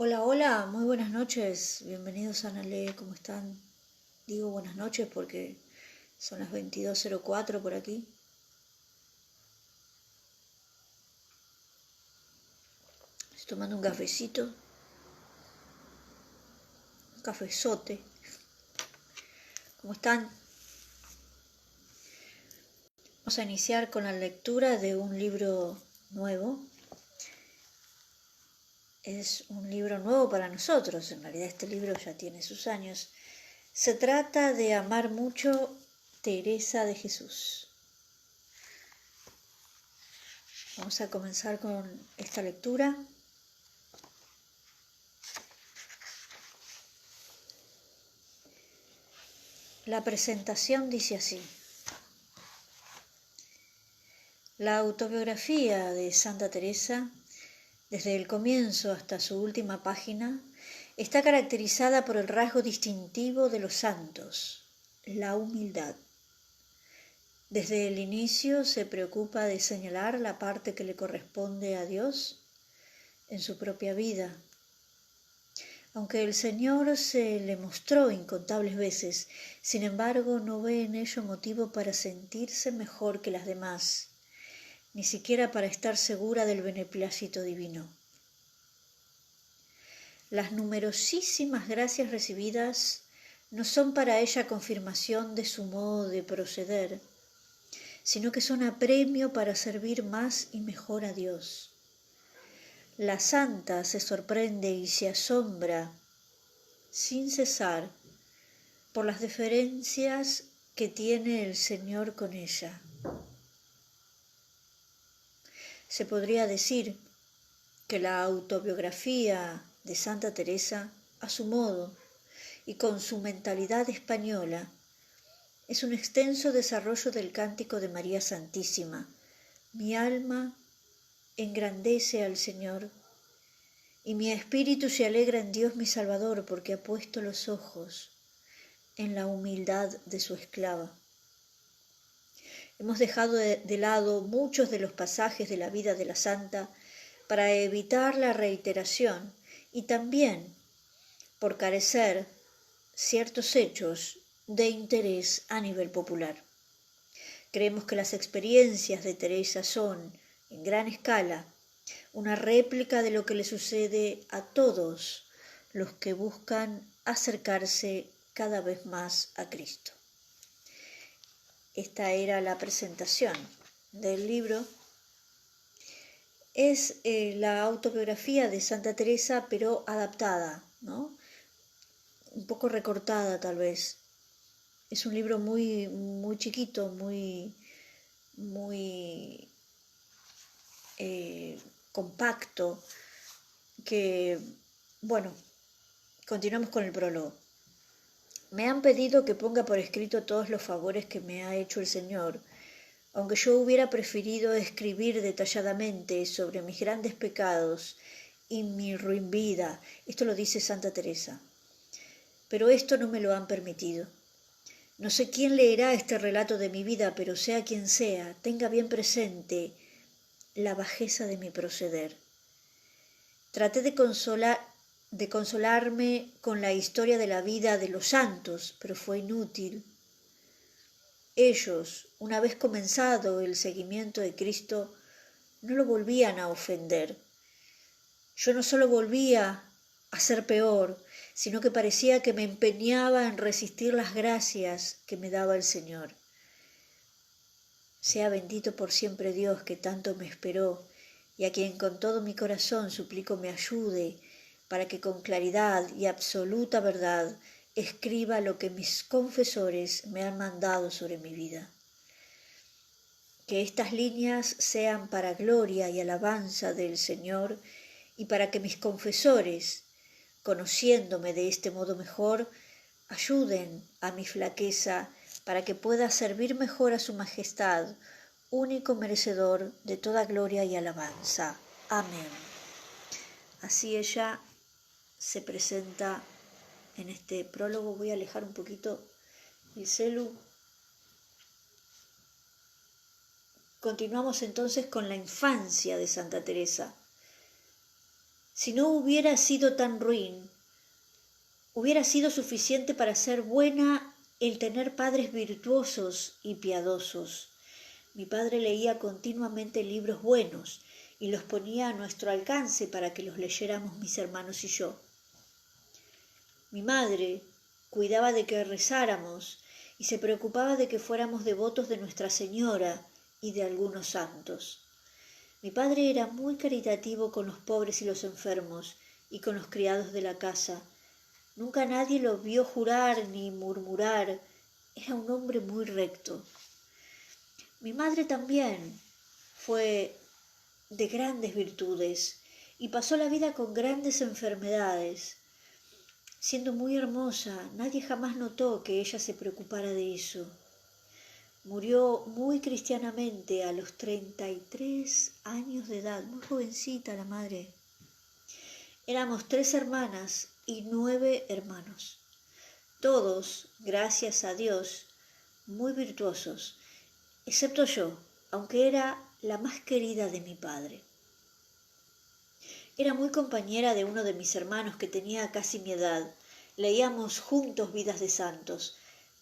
Hola, hola, muy buenas noches, bienvenidos a Nale, ¿cómo están? Digo buenas noches porque son las 22:04 por aquí. Estoy tomando un cafecito, un cafezote. ¿Cómo están? Vamos a iniciar con la lectura de un libro nuevo. Es un libro nuevo para nosotros, en realidad este libro ya tiene sus años. Se trata de Amar mucho, Teresa de Jesús. Vamos a comenzar con esta lectura. La presentación dice así. La autobiografía de Santa Teresa, desde el comienzo hasta su última página, está caracterizada por el rasgo distintivo de los santos, la humildad. Desde el inicio se preocupa de señalar la parte que le corresponde a Dios en su propia vida. Aunque el Señor se le mostró incontables veces, sin embargo no ve en ello motivo para sentirse mejor que las demás, ni siquiera para estar segura del beneplácito divino. Las numerosísimas gracias recibidas no son para ella confirmación de su modo de proceder, sino que son apremio para servir más y mejor a Dios. La santa se sorprende y se asombra sin cesar por las deferencias que tiene el Señor con ella. Se podría decir que la autobiografía de Santa Teresa, a su modo y con su mentalidad española, es un extenso desarrollo del cántico de María Santísima. Mi alma engrandece al Señor y mi espíritu se alegra en Dios mi Salvador, porque ha puesto los ojos en la humildad de su esclava. Hemos dejado de lado muchos de los pasajes de la vida de la santa para evitar la reiteración y también por carecer ciertos hechos de interés a nivel popular. Creemos que las experiencias de Teresa son, en gran escala, una réplica de lo que le sucede a todos los que buscan acercarse cada vez más a Cristo. Esta era la presentación del libro. Es la autobiografía de Santa Teresa, pero adaptada, ¿no? Un poco recortada tal vez. Es un libro muy, muy chiquito, muy compacto, que, bueno, continuamos con el prólogo. Me han pedido que ponga por escrito todos los favores que me ha hecho el Señor, aunque yo hubiera preferido escribir detalladamente sobre mis grandes pecados y mi ruin vida. Esto lo dice Santa Teresa. Pero esto no me lo han permitido. No sé quién leerá este relato de mi vida, pero sea quien sea, tenga bien presente la bajeza de mi proceder. Traté de consolarme con la historia de la vida de los santos, pero fue inútil. Ellos, una vez comenzado el seguimiento de Cristo, no lo volvían a ofender. Yo no solo volvía a ser peor, sino que parecía que me empeñaba en resistir las gracias que me daba el Señor. Sea bendito por siempre Dios, que tanto me esperó, y a quien con todo mi corazón suplico me ayude, para que con claridad y absoluta verdad escriba lo que mis confesores me han mandado sobre mi vida. Que estas líneas sean para gloria y alabanza del Señor, y para que mis confesores, conociéndome de este modo mejor, ayuden a mi flaqueza para que pueda servir mejor a su majestad, único merecedor de toda gloria y alabanza. Amén. Así ella se presenta en este prólogo. Voy a alejar un poquito el celu. Continuamos entonces con la infancia de Santa Teresa. Si no hubiera sido tan ruin, hubiera sido suficiente para ser buena el tener padres virtuosos y piadosos. Mi padre leía continuamente libros buenos y los ponía a nuestro alcance para que los leyéramos mis hermanos y yo. Mi madre cuidaba de que rezáramos y se preocupaba de que fuéramos devotos de Nuestra Señora y de algunos santos. Mi padre era muy caritativo con los pobres y los enfermos y con los criados de la casa. Nunca nadie lo vio jurar ni murmurar. Era un hombre muy recto. Mi madre también fue de grandes virtudes y pasó la vida con grandes enfermedades. Siendo muy hermosa, nadie jamás notó que ella se preocupara de eso. Murió muy cristianamente a los 33 años de edad, muy jovencita la madre. Éramos 3 hermanas y 9 hermanos. Todos, gracias a Dios, muy virtuosos, excepto yo, aunque era la más querida de mi padre. Era muy compañera de uno de mis hermanos que tenía casi mi edad. Leíamos juntos vidas de santos.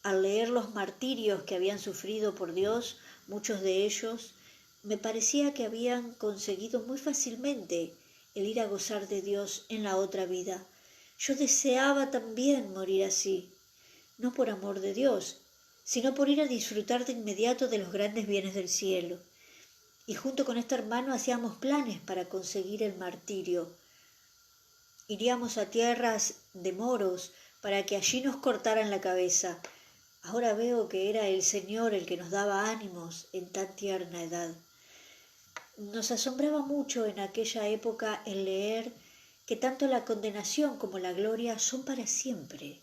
Al leer los martirios que habían sufrido por Dios, muchos de ellos, me parecía que habían conseguido muy fácilmente el ir a gozar de Dios en la otra vida. Yo deseaba también morir así, no por amor de Dios, sino por ir a disfrutar de inmediato de los grandes bienes del cielo. Y junto con este hermano hacíamos planes para conseguir el martirio. Iríamos a tierras de moros para que allí nos cortaran la cabeza. Ahora veo que era el Señor el que nos daba ánimos en tan tierna edad. Nos asombraba mucho en aquella época el leer que tanto la condenación como la gloria son para siempre.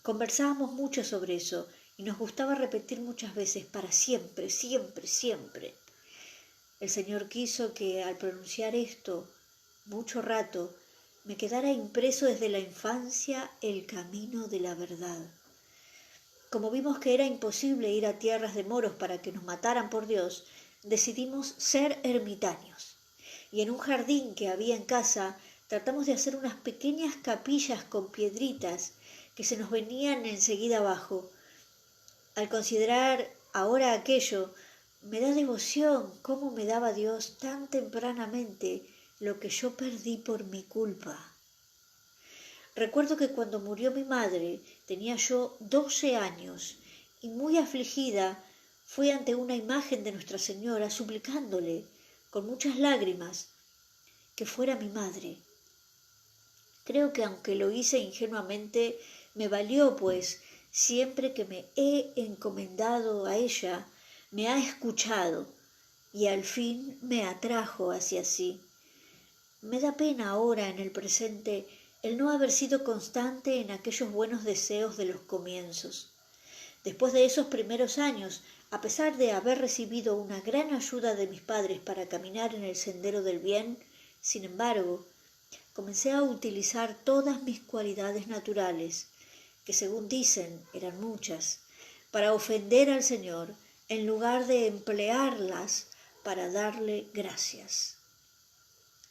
Conversábamos mucho sobre eso y nos gustaba repetir muchas veces para siempre, siempre, siempre. El Señor quiso que al pronunciar esto mucho rato me quedara impreso desde la infancia el camino de la verdad. Como vimos que era imposible ir a tierras de moros para que nos mataran por Dios, decidimos ser ermitaños. Y en un jardín que había en casa tratamos de hacer unas pequeñas capillas con piedritas que se nos venían enseguida abajo. Al considerar ahora aquello, me da devoción cómo me daba Dios tan tempranamente lo que yo perdí por mi culpa. Recuerdo que cuando murió mi madre tenía yo 12 años y muy afligida fui ante una imagen de Nuestra Señora suplicándole con muchas lágrimas que fuera mi madre. Creo que aunque lo hice ingenuamente, me valió, pues siempre que me he encomendado a ella, me ha escuchado y al fin me atrajo hacia sí. Me da pena ahora en el presente el no haber sido constante en aquellos buenos deseos de los comienzos. Después de esos primeros años, a pesar de haber recibido una gran ayuda de mis padres para caminar en el sendero del bien, sin embargo, comencé a utilizar todas mis cualidades naturales, que según dicen eran muchas, para ofender al Señor en lugar de emplearlas para darle gracias.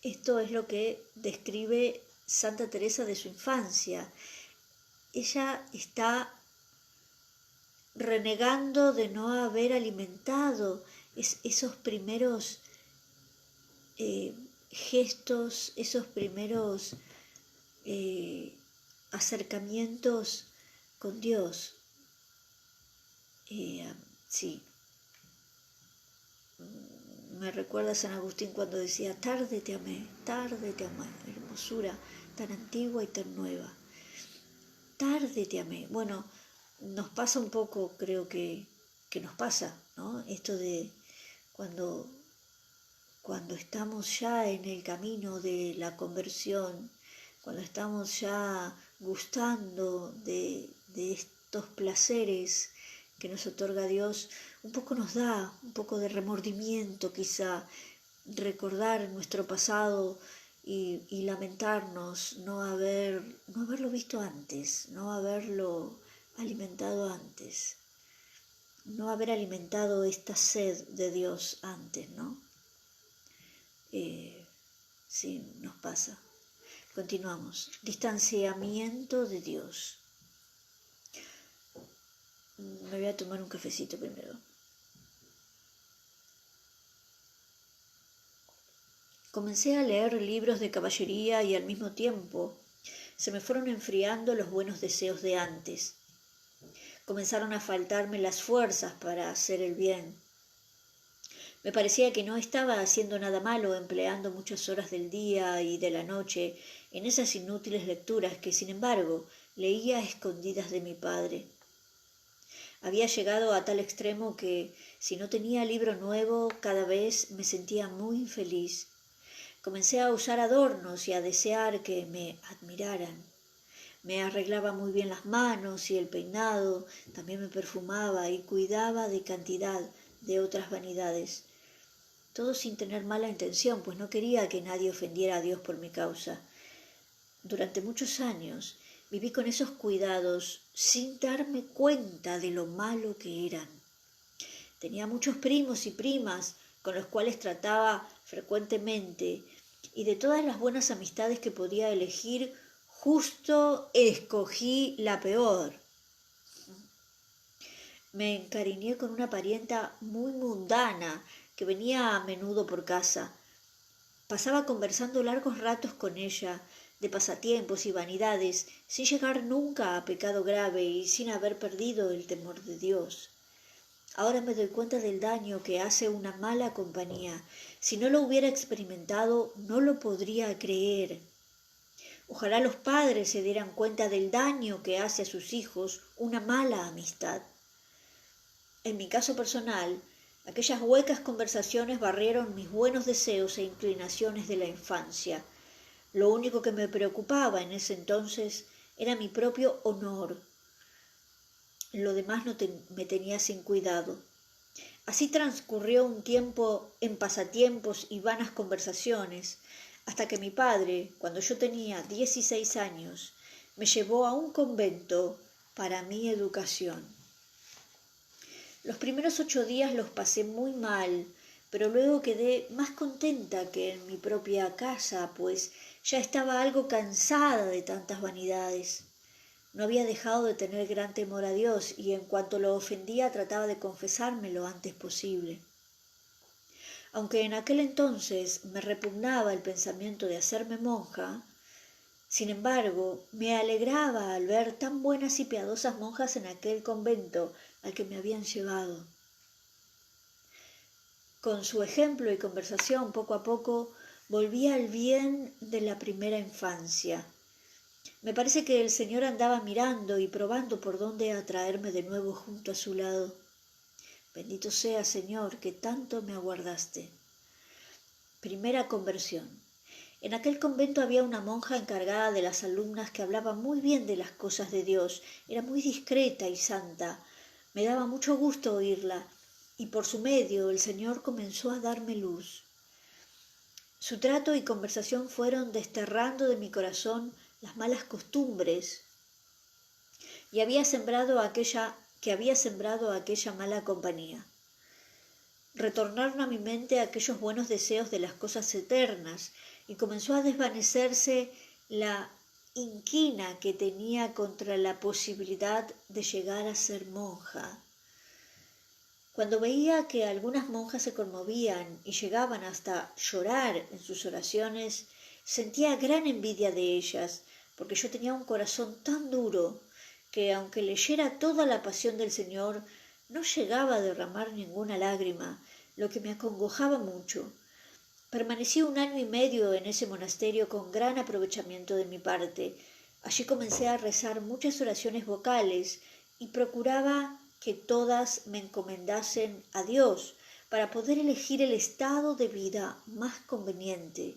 Esto es lo que describe Santa Teresa de su infancia. Ella está renegando de no haber alimentado esos primeros gestos, esos primeros acercamientos con Dios. Sí, me recuerda a San Agustín cuando decía, tarde te amé, hermosura tan antigua y tan nueva. Tarde te amé. Bueno, nos pasa un poco, creo que nos pasa, ¿no? Esto de cuando estamos ya en el camino de la conversión, cuando estamos ya gustando de estos placeres que nos otorga Dios, un poco nos da un poco de remordimiento quizá, recordar nuestro pasado y lamentarnos no haberlo visto antes, no haberlo alimentado antes, no haber alimentado esta sed de Dios antes, ¿no? Sí, nos pasa. Continuamos. Distanciamiento de Dios. Me voy a tomar un cafecito primero. Comencé a leer libros de caballería y al mismo tiempo se me fueron enfriando los buenos deseos de antes. Comenzaron a faltarme las fuerzas para hacer el bien. Me parecía que no estaba haciendo nada malo empleando muchas horas del día y de la noche en esas inútiles lecturas que, sin embargo, leía a escondidas de mi padre. Había llegado a tal extremo que, si no tenía libro nuevo, cada vez me sentía muy infeliz. Comencé a usar adornos y a desear que me admiraran. Me arreglaba muy bien las manos y el peinado, también me perfumaba y cuidaba de cantidad de otras vanidades. Todo sin tener mala intención, pues no quería que nadie ofendiera a Dios por mi causa. Durante muchos años viví con esos cuidados sin darme cuenta de lo malo que eran. Tenía muchos primos y primas con los cuales trataba frecuentemente, y de todas las buenas amistades que podía elegir, justo escogí la peor. Me encariñé con una parienta muy mundana que venía a menudo por casa. Pasaba conversando largos ratos con ella, de pasatiempos y vanidades, sin llegar nunca a pecado grave y sin haber perdido el temor de Dios. Ahora me doy cuenta del daño que hace una mala compañía. Si no lo hubiera experimentado, no lo podría creer. Ojalá los padres se dieran cuenta del daño que hace a sus hijos una mala amistad. En mi caso personal, aquellas huecas conversaciones barrieron mis buenos deseos e inclinaciones de la infancia. Lo único que me preocupaba en ese entonces era mi propio honor. Lo demás me tenía sin cuidado. Así transcurrió un tiempo en pasatiempos y vanas conversaciones, hasta que mi padre, cuando yo tenía 16 años, me llevó a un convento para mi educación. Los primeros 8 días los pasé muy mal, pero luego quedé más contenta que en mi propia casa, pues ya estaba algo cansada de tantas vanidades. No había dejado de tener gran temor a Dios y en cuanto lo ofendía trataba de confesarme lo antes posible. Aunque en aquel entonces me repugnaba el pensamiento de hacerme monja, sin embargo, me alegraba al ver tan buenas y piadosas monjas en aquel convento al que me habían llevado. Con su ejemplo y conversación, poco a poco, volví al bien de la primera infancia. Me parece que el Señor andaba mirando y probando por dónde atraerme de nuevo junto a su lado. Bendito sea, Señor, que tanto me aguardaste. Primera conversión. En aquel convento había una monja encargada de las alumnas que hablaba muy bien de las cosas de Dios. Era muy discreta y santa. Me daba mucho gusto oírla, y por su medio el Señor comenzó a darme luz. Su trato y conversación fueron desterrando de mi corazón las malas costumbres y había sembrado aquella mala compañía. Retornaron a mi mente aquellos buenos deseos de las cosas eternas y comenzó a desvanecerse la inquina que tenía contra la posibilidad de llegar a ser monja. Cuando veía que algunas monjas se conmovían y llegaban hasta llorar en sus oraciones, sentía gran envidia de ellas, porque yo tenía un corazón tan duro que, aunque leyera toda la pasión del Señor, no llegaba a derramar ninguna lágrima, lo que me acongojaba mucho. Permanecí 1 año y medio en ese monasterio con gran aprovechamiento de mi parte. Allí comencé a rezar muchas oraciones vocales y procuraba que todas me encomendasen a Dios para poder elegir el estado de vida más conveniente.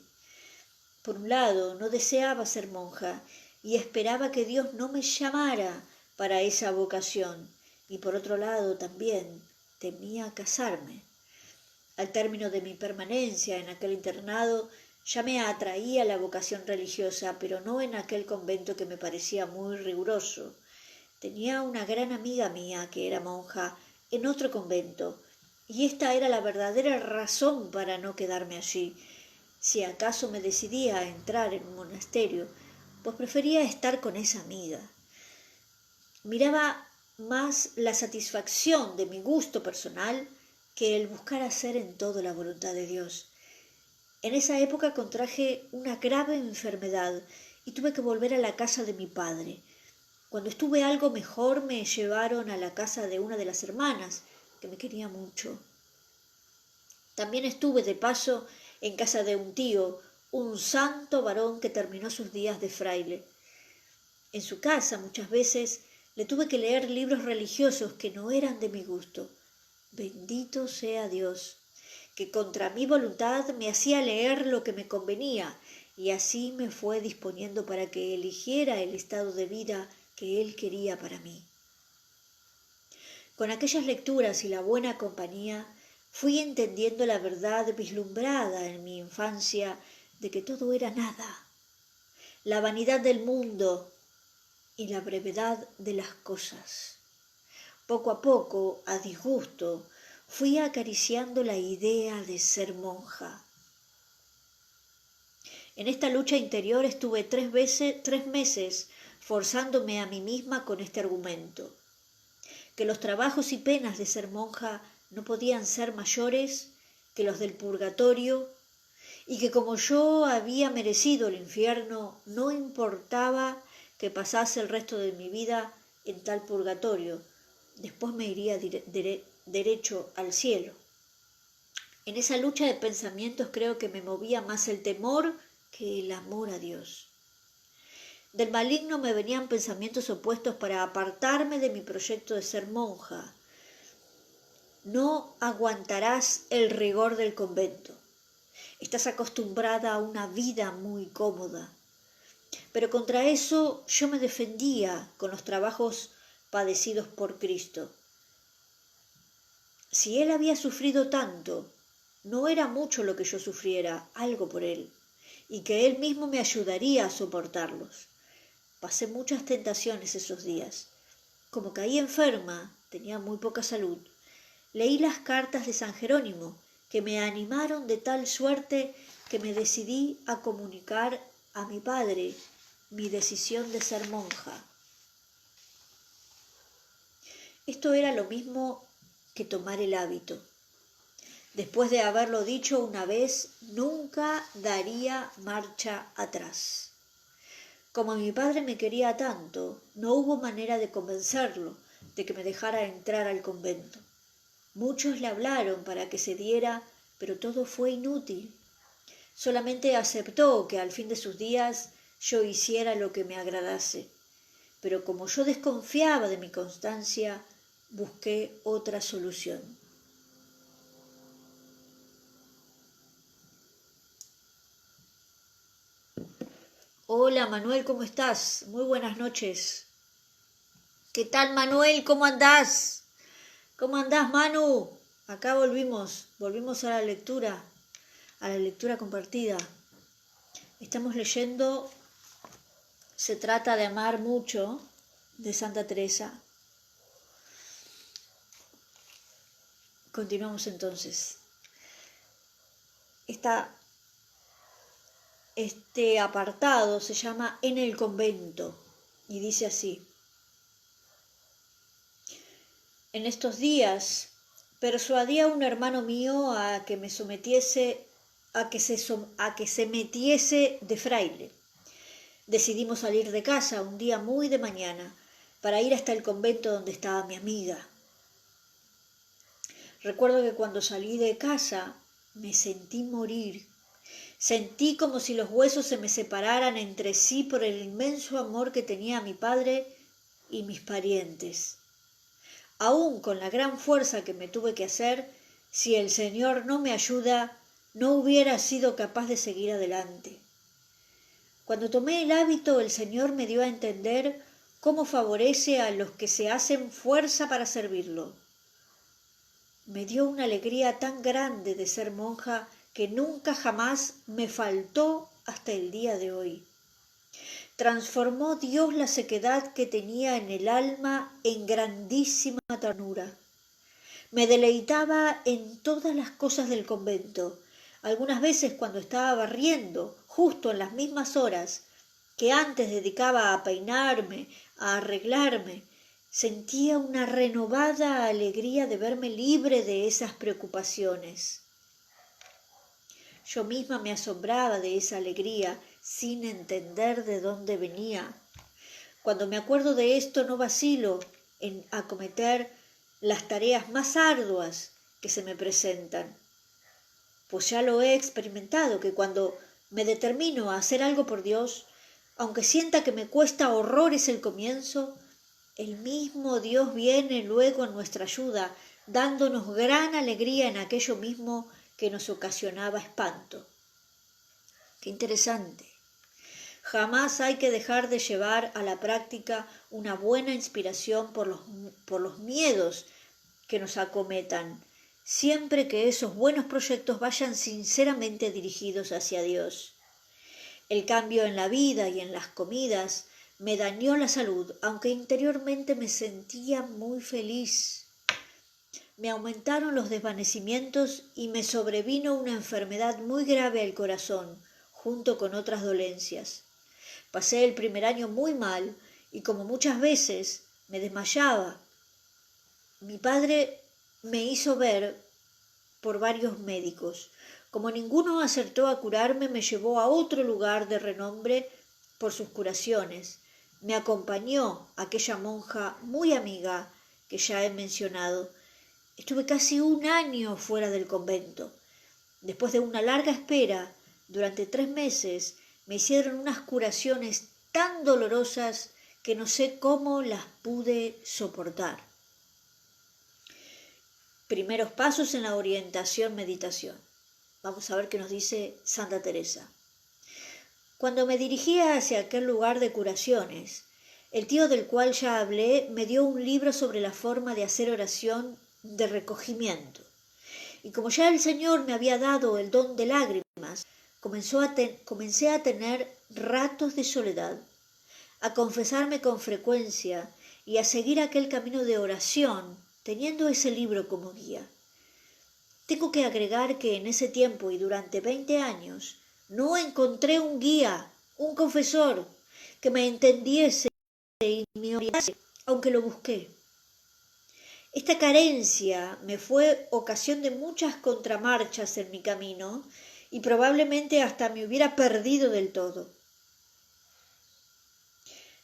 Por un lado, no deseaba ser monja y esperaba que Dios no me llamara para esa vocación, y por otro lado también temía casarme. Al término de mi permanencia en aquel internado, ya me atraía la vocación religiosa, pero no en aquel convento que me parecía muy riguroso. Tenía una gran amiga mía que era monja en otro convento, y esta era la verdadera razón para no quedarme allí. si acaso me decidía a entrar en un monasterio, pues prefería estar con esa amiga. Miraba más la satisfacción de mi gusto personal que el buscar hacer en todo la voluntad de Dios. En esa época contraje una grave enfermedad y tuve que volver a la casa de mi padre. Cuando estuve algo mejor me llevaron a la casa de una de las hermanas, que me quería mucho. También estuve de paso en casa de un tío, un santo varón que terminó sus días de fraile. En su casa muchas veces le tuve que leer libros religiosos que no eran de mi gusto. Bendito sea Dios, que contra mi voluntad me hacía leer lo que me convenía, y así me fue disponiendo para que eligiera el estado de vida que él quería para mí. Con aquellas lecturas y la buena compañía, fui entendiendo la verdad vislumbrada en mi infancia de que todo era nada, la vanidad del mundo y la brevedad de las cosas. Poco a poco, a disgusto, fui acariciando la idea de ser monja. En esta lucha interior estuve 3 meses forzándome a mí misma con este argumento, que los trabajos y penas de ser monja no podían ser mayores que los del purgatorio, y que como yo había merecido el infierno, no importaba que pasase el resto de mi vida en tal purgatorio, después me iría derecho al cielo. En esa lucha de pensamientos creo que me movía más el temor que el amor a Dios. Del maligno me venían pensamientos opuestos para apartarme de mi proyecto de ser monja. No aguantarás el rigor del convento. Estás acostumbrada a una vida muy cómoda. Pero contra eso yo me defendía con los trabajos padecidos por Cristo. Si Él había sufrido tanto, no era mucho lo que yo sufriera, algo por Él, y que Él mismo me ayudaría a soportarlos. Pasé muchas tentaciones esos días. Como caí enferma, tenía muy poca salud, leí las cartas de San Jerónimo, que me animaron de tal suerte que me decidí a comunicar a mi padre mi decisión de ser monja. Esto era lo mismo que tomar el hábito. Después de haberlo dicho una vez, nunca daría marcha atrás. Como mi padre me quería tanto, no hubo manera de convencerlo de que me dejara entrar al convento. Muchos le hablaron para que cediera, pero todo fue inútil. Solamente aceptó que al fin de sus días yo hiciera lo que me agradase. Pero como yo desconfiaba de mi constancia, busqué otra solución. Hola Manuel, ¿cómo estás? Muy buenas noches. ¿Qué tal Manuel? ¿Cómo andás? ¿Cómo andás Manu? Acá volvimos a la lectura compartida. Estamos leyendo Se trata de amar mucho, de Santa Teresa. Continuamos entonces. Este apartado se llama En el convento y dice así: en estos días persuadí a un hermano mío a que me sometiese, a que se metiese de fraile. Decidimos salir de casa un día muy de mañana para ir hasta el convento donde estaba mi amiga. Recuerdo que cuando salí de casa me sentí morir. Sentí como si los huesos se me separaran entre sí por el inmenso amor que tenía a mi padre y mis parientes. Aún con la gran fuerza que me tuve que hacer, si el Señor no me ayuda, no hubiera sido capaz de seguir adelante. Cuando tomé el hábito, el Señor me dio a entender cómo favorece a los que se hacen fuerza para servirlo. Me dio una alegría tan grande de ser monja que nunca jamás me faltó hasta el día de hoy. Transformó Dios la sequedad que tenía en el alma en grandísima ternura. Me deleitaba en todas las cosas del convento, Algunas veces cuando estaba barriendo, justo en las mismas horas que antes dedicaba a peinarme, a arreglarme, sentía una renovada alegría de verme libre de esas preocupaciones. Yo misma me asombraba de esa alegría sin entender de dónde venía. Cuando me acuerdo de esto no vacilo en acometer las tareas más arduas que se me presentan, pues ya lo he experimentado, que cuando me determino a hacer algo por Dios, aunque sienta que me cuesta horrores el comienzo, el mismo Dios viene luego en nuestra ayuda, dándonos gran alegría en aquello mismo que nos ocasionaba espanto. Qué interesante. Jamás hay que dejar de llevar a la práctica una buena inspiración por los miedos que nos acometan, siempre que esos buenos proyectos vayan sinceramente dirigidos hacia Dios. El cambio en la vida y en las comidas me dañó la salud, aunque interiormente me sentía muy feliz. Me aumentaron los desvanecimientos y me sobrevino una enfermedad muy grave al corazón, junto con otras dolencias. Pasé el primer año muy mal y como muchas veces me desmayaba. Mi padre me hizo ver por varios médicos. Como ninguno acertó a curarme, me llevó a otro lugar de renombre por sus curaciones. Me acompañó aquella monja muy amiga que ya he mencionado. Estuve casi un año fuera del convento. Después de una larga espera, durante 3 meses, me hicieron unas curaciones tan dolorosas que no sé cómo las pude soportar. Primeros pasos en la orientación meditación. Vamos a ver qué nos dice Santa Teresa. Cuando me dirigía hacia aquel lugar de curaciones, el tío del cual ya hablé me dio un libro sobre la forma de hacer oración de recogimiento. Y como ya el Señor me había dado el don de lágrimas, comencé a tener ratos de soledad, a confesarme con frecuencia y a seguir aquel camino de oración, teniendo ese libro como guía. Tengo que agregar que en ese tiempo y durante 20 años no encontré un guía, un confesor, que me entendiese y me orientase, aunque lo busqué. Esta carencia me fue ocasión de muchas contramarchas en mi camino y probablemente hasta me hubiera perdido del todo.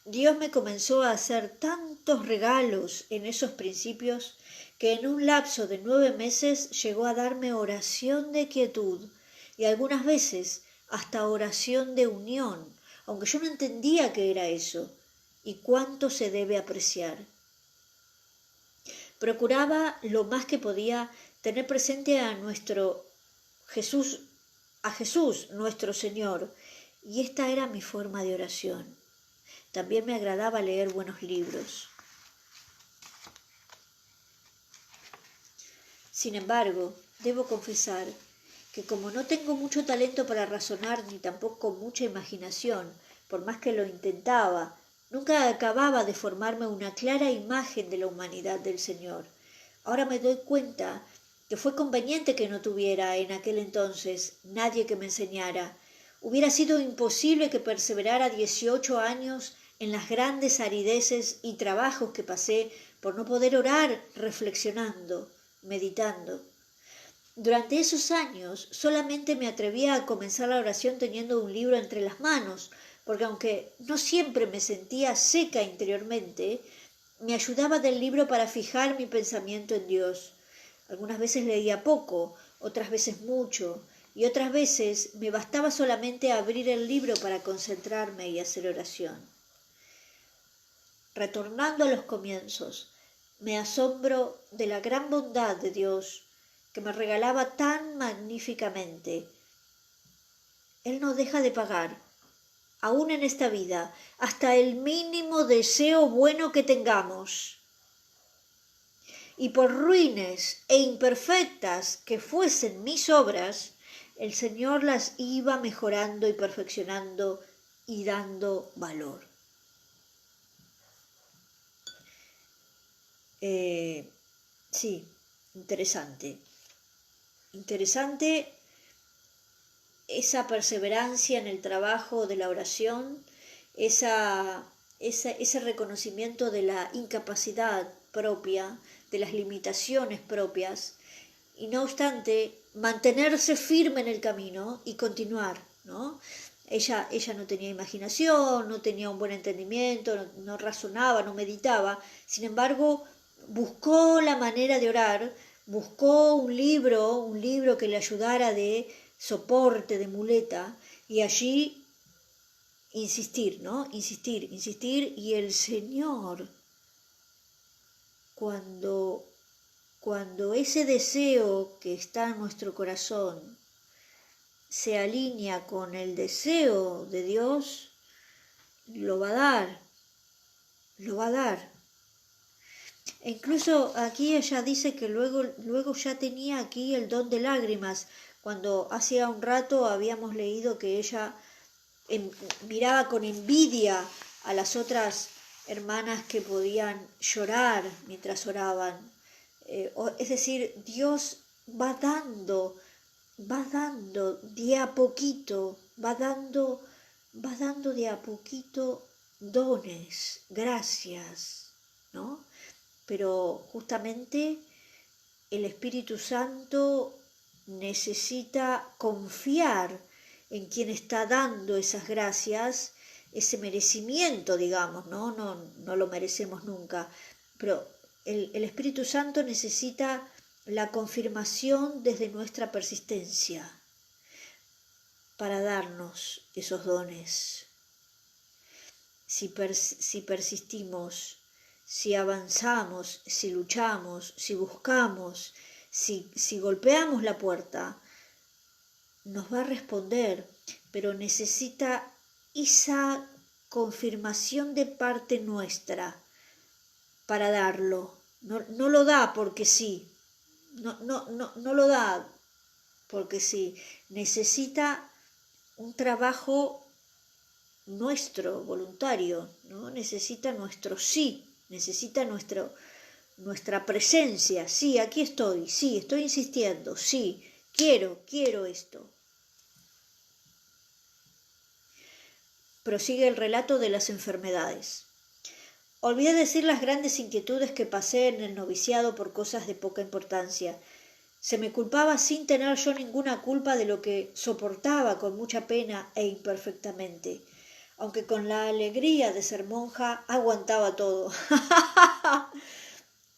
Dios me comenzó a hacer tantos regalos en esos principios que en un lapso de 9 meses llegó a darme oración de quietud y algunas veces hasta oración de unión, aunque yo no entendía qué era eso y cuánto se debe apreciar. Procuraba lo más que podía tener presente a Jesús, nuestro Señor, y esta era mi forma de oración. También me agradaba leer buenos libros. Sin embargo, debo confesar que como no tengo mucho talento para razonar ni tampoco mucha imaginación, por más que lo intentaba, nunca acababa de formarme una clara imagen de la humanidad del Señor. Ahora me doy cuenta que fue conveniente que no tuviera en aquel entonces nadie que me enseñara. Hubiera sido imposible que perseverara 18 años en las grandes arideces y trabajos que pasé por no poder orar reflexionando, meditando. Durante esos años solamente me atrevía a comenzar la oración teniendo un libro entre las manos, porque aunque no siempre me sentía seca interiormente, me ayudaba del libro para fijar mi pensamiento en Dios. Algunas veces leía poco, otras veces mucho, y otras veces me bastaba solamente abrir el libro para concentrarme y hacer oración. Retornando a los comienzos, me asombro de la gran bondad de Dios que me regalaba tan magníficamente. Él no deja de pagar, aún en esta vida, hasta el mínimo deseo bueno que tengamos. Y por ruines e imperfectas que fuesen mis obras, el Señor las iba mejorando y perfeccionando y dando valor. Sí, interesante. Interesante esa perseverancia en el trabajo de la oración, ese reconocimiento de la incapacidad propia, de las limitaciones propias, y no obstante mantenerse firme en el camino y continuar, ¿no? Ella no tenía imaginación, no tenía un buen entendimiento, no razonaba, no meditaba, sin embargo buscó la manera de orar, buscó un libro que le ayudara de soporte, de muleta, y allí insistir, ¿no? Insistir, y el Señor, cuando ese deseo que está en nuestro corazón se alinea con el deseo de Dios, lo va a dar, lo va a dar. E incluso aquí ella dice que luego ya tenía aquí el don de lágrimas, cuando hacía un rato habíamos leído que ella miraba con envidia a las otras hermanas que podían llorar mientras oraban. Es decir, Dios va dando de a poquito, va dando de a poquito dones, gracias, ¿no? Pero justamente el Espíritu Santo necesita confiar en quien está dando esas gracias, ese merecimiento, digamos, no lo merecemos nunca, pero el Espíritu Santo necesita la confirmación desde nuestra persistencia para darnos esos dones. Si persistimos, si avanzamos, si luchamos, si buscamos, si golpeamos la puerta, nos va a responder, pero necesita esa confirmación de parte nuestra para darlo. No lo da porque sí, no lo da porque sí, necesita un trabajo nuestro, voluntario, ¿no? Necesita nuestro sí, necesita nuestra presencia. Sí, aquí estoy, sí, estoy insistiendo, sí, quiero esto. Prosigue el relato de las enfermedades. Olvidé decir las grandes inquietudes que pasé en el noviciado por cosas de poca importancia. Se me culpaba sin tener yo ninguna culpa de lo que soportaba con mucha pena e imperfectamente, aunque con la alegría de ser monja aguantaba todo.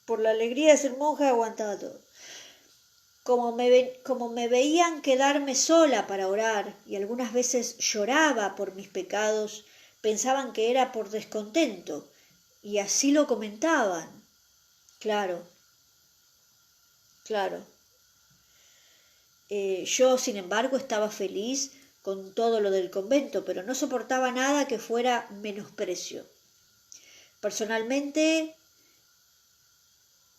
Por la alegría de ser monja aguantaba todo. Como me veían quedarme sola para orar y algunas veces lloraba por mis pecados, pensaban que era por descontento, y así lo comentaban. Claro. Yo, sin embargo, estaba feliz con todo lo del convento, pero no soportaba nada que fuera menosprecio. Personalmente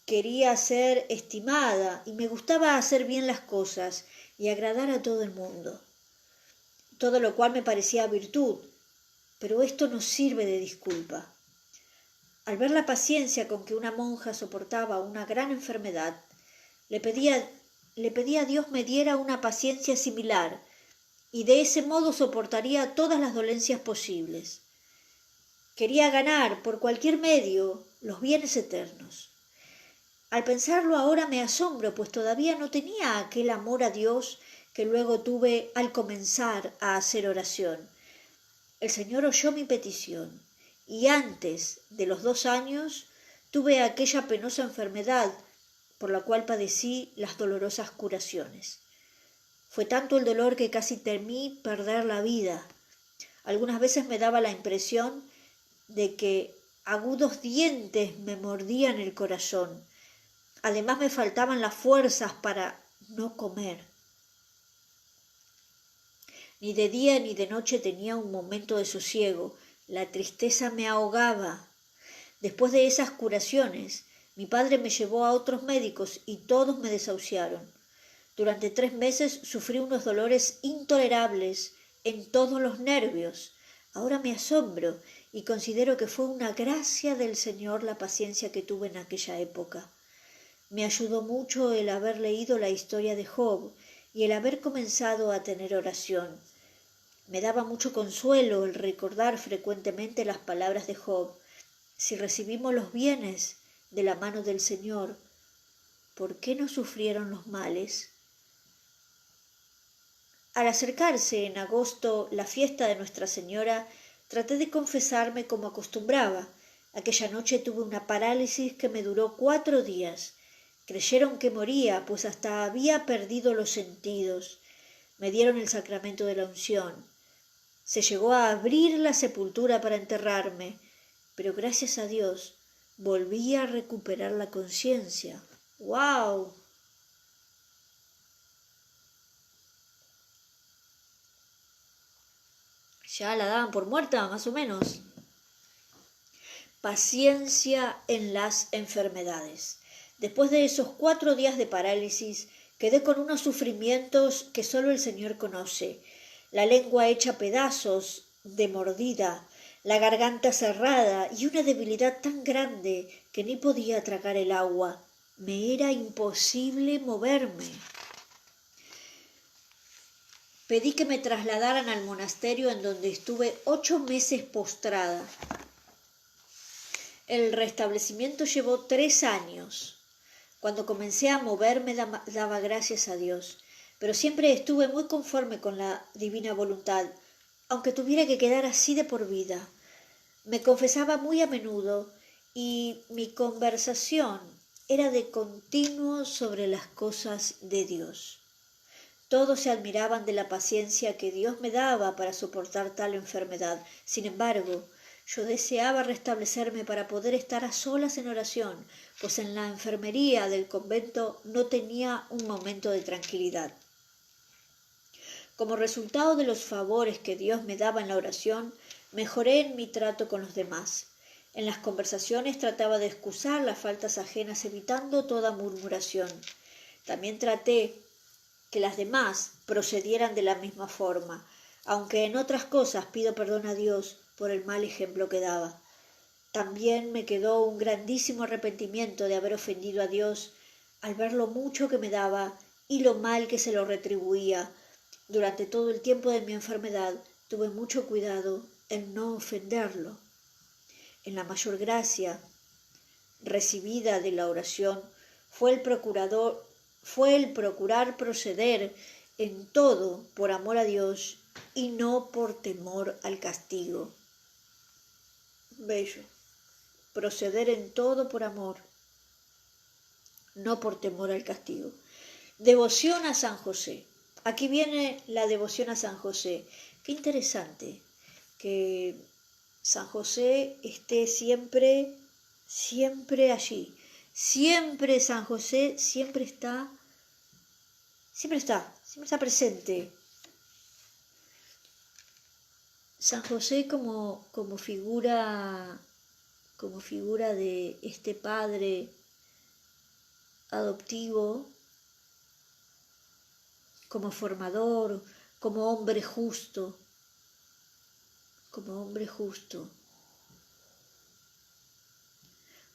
quería ser estimada y me gustaba hacer bien las cosas y agradar a todo el mundo, todo lo cual me parecía virtud, pero esto no sirve de disculpa. Al ver la paciencia con que una monja soportaba una gran enfermedad, le pedí a Dios me diera una paciencia similar, y de ese modo soportaría todas las dolencias posibles. Quería ganar por cualquier medio los bienes eternos. Al pensarlo ahora me asombro, pues todavía no tenía aquel amor a Dios que luego tuve al comenzar a hacer oración. El Señor oyó mi petición, y antes de los 2 años tuve aquella penosa enfermedad por la cual padecí las dolorosas curaciones. Fue tanto el dolor que casi temí perder la vida. Algunas veces me daba la impresión de que agudos dientes me mordían el corazón. Además me faltaban las fuerzas para no comer. Ni de día ni de noche tenía un momento de sosiego. La tristeza me ahogaba. Después de esas curaciones, mi padre me llevó a otros médicos y todos me desahuciaron. Durante 3 meses sufrí unos dolores intolerables en todos los nervios. Ahora me asombro y considero que fue una gracia del Señor la paciencia que tuve en aquella época. Me ayudó mucho el haber leído la historia de Job y el haber comenzado a tener oración. Me daba mucho consuelo el recordar frecuentemente las palabras de Job. Si recibimos los bienes de la mano del Señor, ¿por qué no sufrieron los males? Al acercarse en agosto la fiesta de Nuestra Señora, traté de confesarme como acostumbraba. Aquella noche tuve una parálisis que me duró 4 días. Creyeron que moría, pues hasta había perdido los sentidos. Me dieron el sacramento de la unción. Se llegó a abrir la sepultura para enterrarme, pero gracias a Dios volví a recuperar la conciencia. ¡Wow! Ya la daban por muerta, más o menos. Paciencia en las enfermedades. Después de esos 4 días de parálisis, quedé con unos sufrimientos que solo el Señor conoce. La lengua hecha pedazos de mordida, la garganta cerrada y una debilidad tan grande que ni podía tragar el agua. Me era imposible moverme. Pedí que me trasladaran al monasterio en donde estuve 8 meses postrada. El restablecimiento llevó 3 años. Cuando comencé a moverme daba gracias a Dios, pero siempre estuve muy conforme con la divina voluntad, aunque tuviera que quedar así de por vida. Me confesaba muy a menudo y mi conversación era de continuo sobre las cosas de Dios. Todos se admiraban de la paciencia que Dios me daba para soportar tal enfermedad. Sin embargo, yo deseaba restablecerme para poder estar a solas en oración, pues en la enfermería del convento no tenía un momento de tranquilidad. Como resultado de los favores que Dios me daba en la oración, mejoré en mi trato con los demás. En las conversaciones trataba de excusar las faltas ajenas, evitando toda murmuración. También traté que las demás procedieran de la misma forma, aunque en otras cosas pido perdón a Dios por el mal ejemplo que daba. También me quedó un grandísimo arrepentimiento de haber ofendido a Dios al ver lo mucho que me daba y lo mal que se lo retribuía. Durante todo el tiempo de mi enfermedad tuve mucho cuidado en no ofenderlo. En la mayor gracia recibida de la oración fue el procurar proceder en todo por amor a Dios y no por temor al castigo. Bello. Proceder en todo por amor, no por temor al castigo. Devoción a San José. Aquí viene la devoción a San José. Qué interesante que San José esté siempre allí. Siempre San José siempre está presente. San José como figura de este padre adoptivo, como formador, como hombre justo,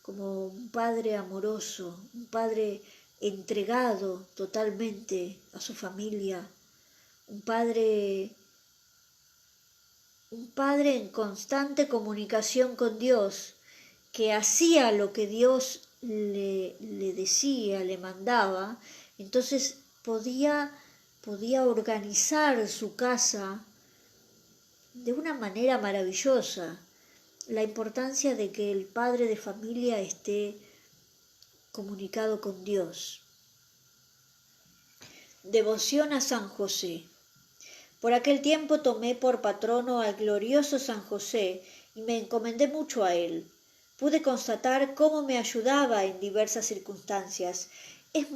como un padre amoroso, un padre entregado totalmente a su familia, un padre en constante comunicación con Dios, que hacía lo que Dios le decía, le mandaba. Entonces podía organizar su casa de una manera maravillosa. La importancia de que el padre de familia esté comunicado con Dios. Devoción a San José. Por aquel tiempo tomé por patrono al glorioso San José y me encomendé mucho a él. Pude constatar cómo me ayudaba en diversas circunstancias. Es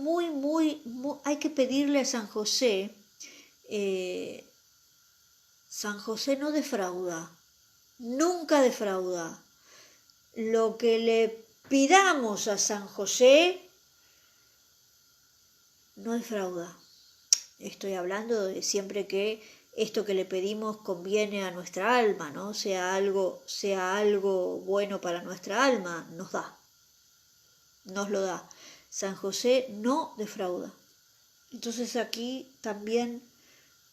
hay que pedirle a San José. San José no defrauda, nunca defrauda. Lo que le pidamos a San José no defrauda. Estoy hablando de siempre que esto que le pedimos conviene a nuestra alma, ¿no? Sea algo bueno para nuestra alma, nos lo da. San José no defrauda. Entonces aquí también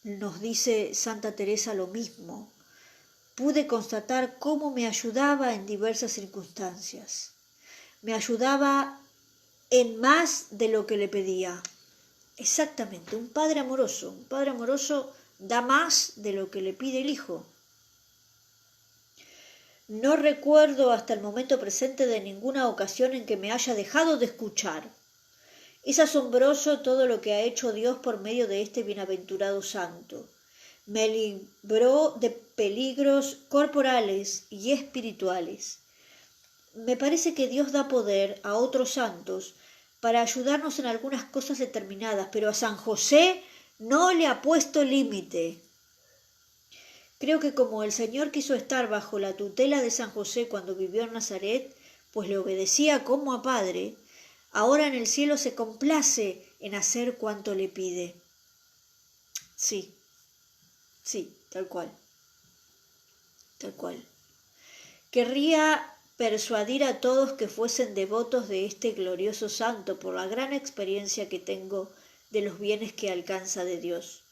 nos dice Santa Teresa lo mismo. Pude constatar cómo me ayudaba en diversas circunstancias. Me ayudaba en más de lo que le pedía. Exactamente, un padre amoroso da más de lo que le pide el hijo. No recuerdo hasta el momento presente de ninguna ocasión en que me haya dejado de escuchar. Es asombroso todo lo que ha hecho Dios por medio de este bienaventurado santo. Me libró de peligros corporales y espirituales. Me parece que Dios da poder a otros santos para ayudarnos en algunas cosas determinadas, pero a San José no le ha puesto límite. Creo que como el Señor quiso estar bajo la tutela de San José cuando vivió en Nazaret, pues le obedecía como a padre, ahora en el cielo se complace en hacer cuanto le pide. Sí, tal cual. Querría persuadir a todos que fuesen devotos de este glorioso santo por la gran experiencia que tengo de los bienes que alcanza de Dios.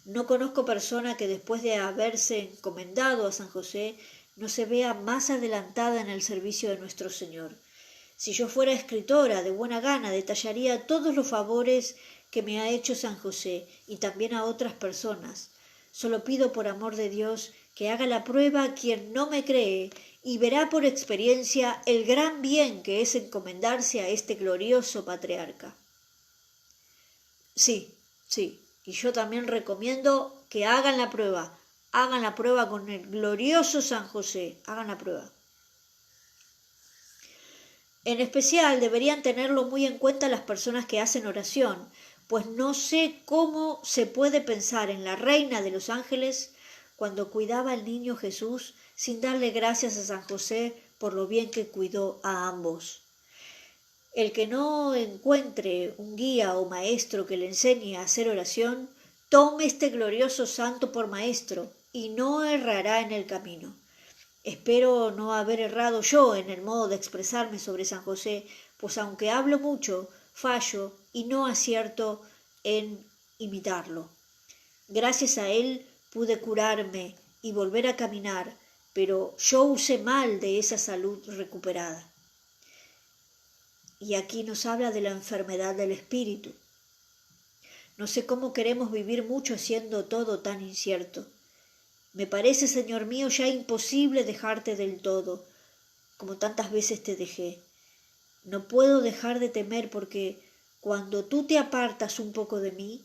No conozco persona que después de haberse encomendado a San José no se vea más adelantada en el servicio de nuestro Señor. Si yo fuera escritora, de buena gana detallaría todos los favores que me ha hecho San José y también a otras personas. Solo pido por amor de Dios que haga la prueba quien no me cree y verá por experiencia el gran bien que es encomendarse a este glorioso patriarca. Sí, y yo también recomiendo que hagan la prueba con el glorioso San José, hagan la prueba. En especial deberían tenerlo muy en cuenta las personas que hacen oración, pues no sé cómo se puede pensar en la Reina de los Ángeles cuando cuidaba al niño Jesús sin darle gracias a San José por lo bien que cuidó a ambos. El que no encuentre un guía o maestro que le enseñe a hacer oración, tome este glorioso santo por maestro y no errará en el camino. Espero no haber errado yo en el modo de expresarme sobre San José, pues aunque hablo mucho, fallo y no acierto en imitarlo. Gracias a él pude curarme y volver a caminar, pero yo usé mal de esa salud recuperada. Y aquí nos habla de la enfermedad del espíritu. No sé cómo queremos vivir mucho siendo todo tan incierto. Me parece, Señor mío, ya imposible dejarte del todo, como tantas veces te dejé. No puedo dejar de temer porque cuando tú te apartas un poco de mí,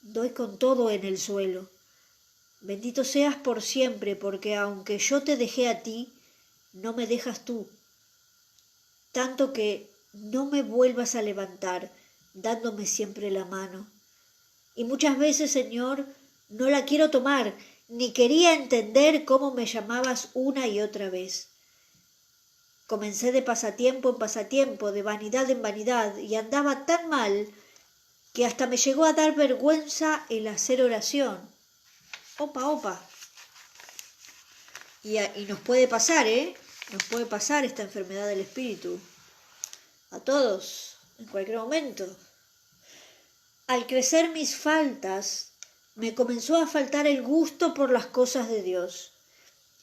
doy con todo en el suelo. Bendito seas por siempre, porque aunque yo te dejé a ti, no me dejas tú. Tanto que no me vuelvas a levantar, dándome siempre la mano. Y muchas veces, Señor, no la quiero tomar, ni quería entender cómo me llamabas una y otra vez. Comencé de pasatiempo en pasatiempo, de vanidad en vanidad, y andaba tan mal que hasta me llegó a dar vergüenza el hacer oración. Opa. Y nos puede pasar, Nos puede pasar esta enfermedad del espíritu. A todos, en cualquier momento. Al crecer mis faltas, me comenzó a faltar el gusto por las cosas de Dios.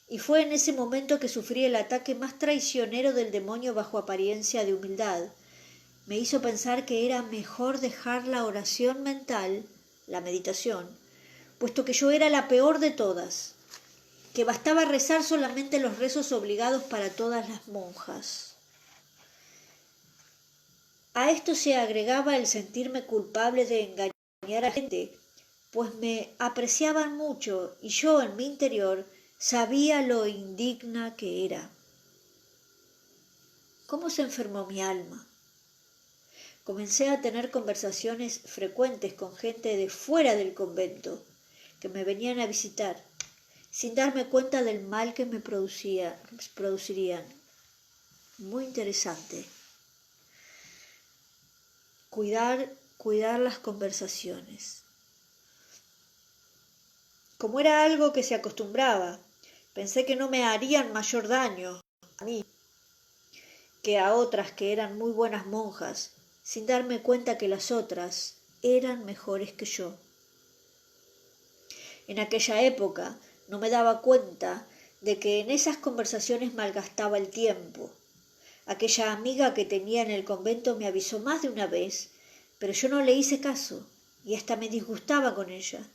Y fue en ese momento que sufrí el ataque más traicionero del demonio bajo apariencia de humildad. Me hizo pensar que era mejor dejar la oración mental, la meditación, puesto que yo era la peor de todas, que bastaba rezar solamente los rezos obligados para todas las monjas. A esto se agregaba el sentirme culpable de engañar a la gente, pues me apreciaban mucho y yo en mi interior sabía lo indigna que era. ¿Cómo se enfermó mi alma? Comencé a tener conversaciones frecuentes con gente de fuera del convento, que me venían a visitar, sin darme cuenta del mal que me producirían. Muy interesante. Cuidar las conversaciones. Como era algo que se acostumbraba, pensé que no me harían mayor daño a mí que a otras que eran muy buenas monjas, sin darme cuenta que las otras eran mejores que yo. En aquella época no me daba cuenta de que en esas conversaciones malgastaba el tiempo. Aquella amiga que tenía en el convento me avisó más de una vez, pero yo no le hice caso y hasta me disgustaba con ella.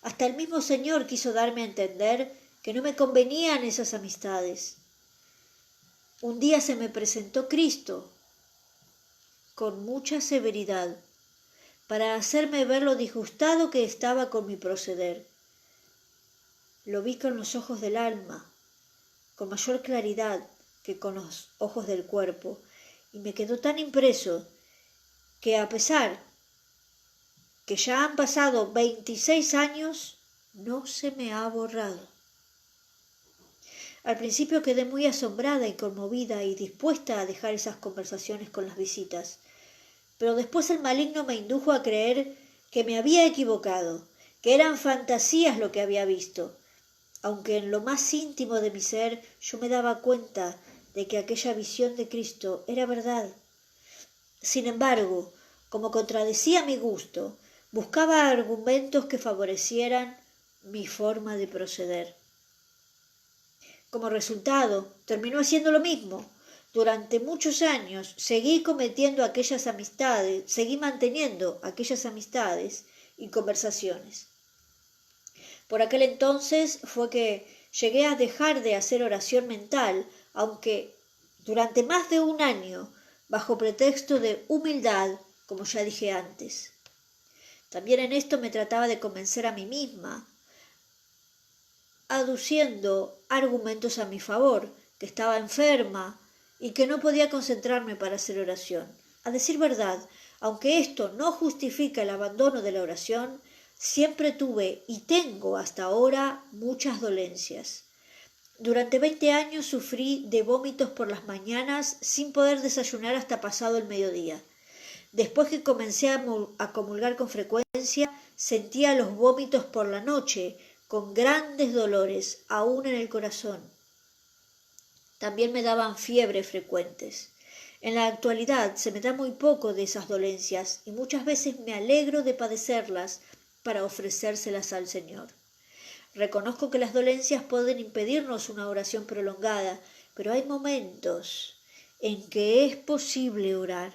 Hasta el mismo Señor quiso darme a entender que no me convenían esas amistades. Un día se me presentó Cristo con mucha severidad para hacerme ver lo disgustado que estaba con mi proceder. Lo vi con los ojos del alma, con mayor claridad que con los ojos del cuerpo, y me quedó tan impreso que a pesar que ya han pasado 26 años, no se me ha borrado. Al principio quedé muy asombrada y conmovida y dispuesta a dejar esas conversaciones con las visitas, pero después el maligno me indujo a creer que me había equivocado, que eran fantasías lo que había visto, aunque en lo más íntimo de mi ser yo me daba cuenta de que aquella visión de Cristo era verdad. Sin embargo, como contradecía mi gusto, buscaba argumentos que favorecieran mi forma de proceder. Como resultado, terminó haciendo lo mismo. Durante muchos años seguí manteniendo aquellas amistades y conversaciones. Por aquel entonces fue que llegué a dejar de hacer oración mental, aunque durante más de un año, bajo pretexto de humildad, como ya dije antes. También en esto me trataba de convencer a mí misma, aduciendo argumentos a mi favor, que estaba enferma y que no podía concentrarme para hacer oración. A decir verdad, aunque esto no justifica el abandono de la oración, siempre tuve y tengo hasta ahora muchas dolencias. Durante 20 años sufrí de vómitos por las mañanas sin poder desayunar hasta pasado el mediodía. Después que comencé a comulgar con frecuencia, sentía los vómitos por la noche, con grandes dolores, aún en el corazón. También me daban fiebres frecuentes. En la actualidad se me da muy poco de esas dolencias y muchas veces me alegro de padecerlas para ofrecérselas al Señor. Reconozco que las dolencias pueden impedirnos una oración prolongada, pero hay momentos en que es posible orar.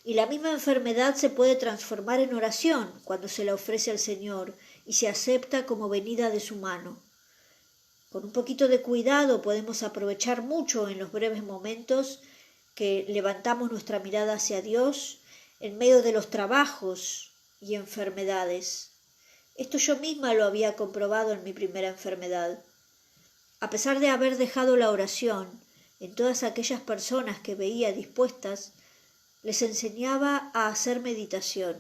Y la misma enfermedad se puede transformar en oración cuando se la ofrece al Señor y se acepta como venida de su mano. Con un poquito de cuidado podemos aprovechar mucho en los breves momentos que levantamos nuestra mirada hacia Dios en medio de los trabajos y enfermedades. Esto yo misma lo había comprobado en mi primera enfermedad. A pesar de haber dejado la oración, en todas aquellas personas que veía dispuestas, les enseñaba a hacer meditación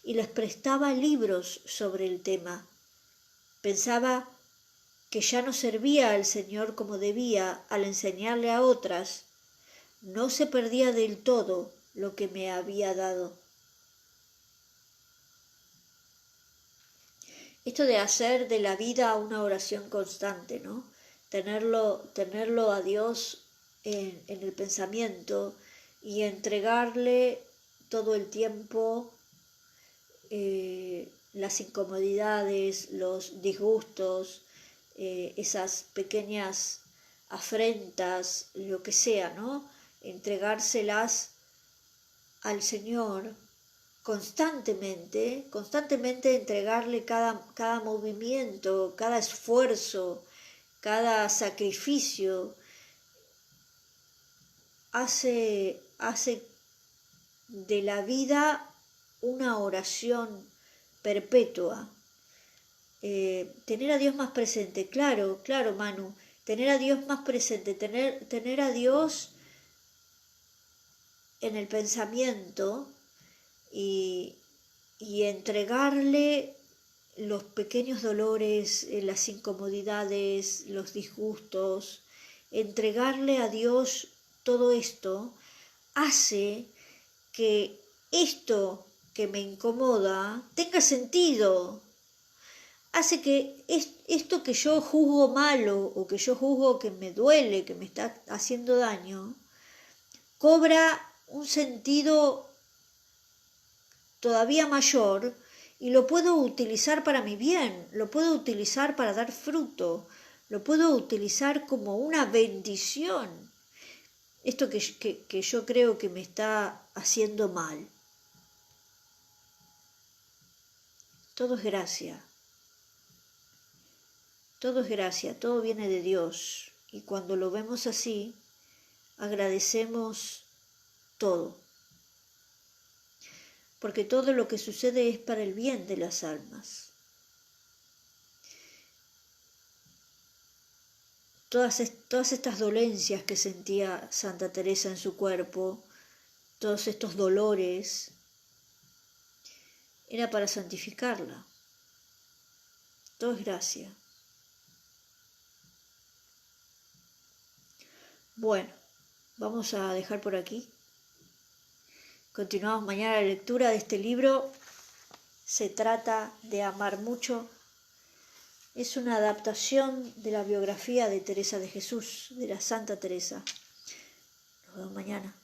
y les prestaba libros sobre el tema. Pensaba que ya no servía al Señor como debía al enseñarle a otras. No se perdía del todo lo que me había dado. Esto de hacer de la vida una oración constante, ¿no? Tenerlo a Dios en el pensamiento y entregarle todo el tiempo las incomodidades, los disgustos, esas pequeñas afrentas, lo que sea, ¿no? Entregárselas al Señor constantemente entregarle cada movimiento, cada esfuerzo, cada sacrificio, hace de la vida una oración perpetua. Tener a Dios más presente, claro, Manu, tener a Dios más presente, tener a Dios en el pensamiento y entregarle los pequeños dolores, las incomodidades, los disgustos, entregarle a Dios todo esto hace que esto que me incomoda tenga sentido. Hace que esto que yo juzgo malo o que yo juzgo que me duele, que me está haciendo daño, cobra un sentido todavía mayor y lo puedo utilizar para mi bien, lo puedo utilizar para dar fruto, lo puedo utilizar como una bendición. Esto que yo creo que me está haciendo mal. Todo es gracia. Todo es gracia, todo viene de Dios. Y cuando lo vemos así, agradecemos todo. Porque todo lo que sucede es para el bien de las almas. Todas estas dolencias que sentía Santa Teresa en su cuerpo, todos estos dolores, era para santificarla. Todo es gracia. Bueno, vamos a dejar por aquí. Continuamos mañana la lectura de este libro. Se trata de amar mucho. Es una adaptación de la biografía de Teresa de Jesús, de la Santa Teresa. Nos vemos mañana.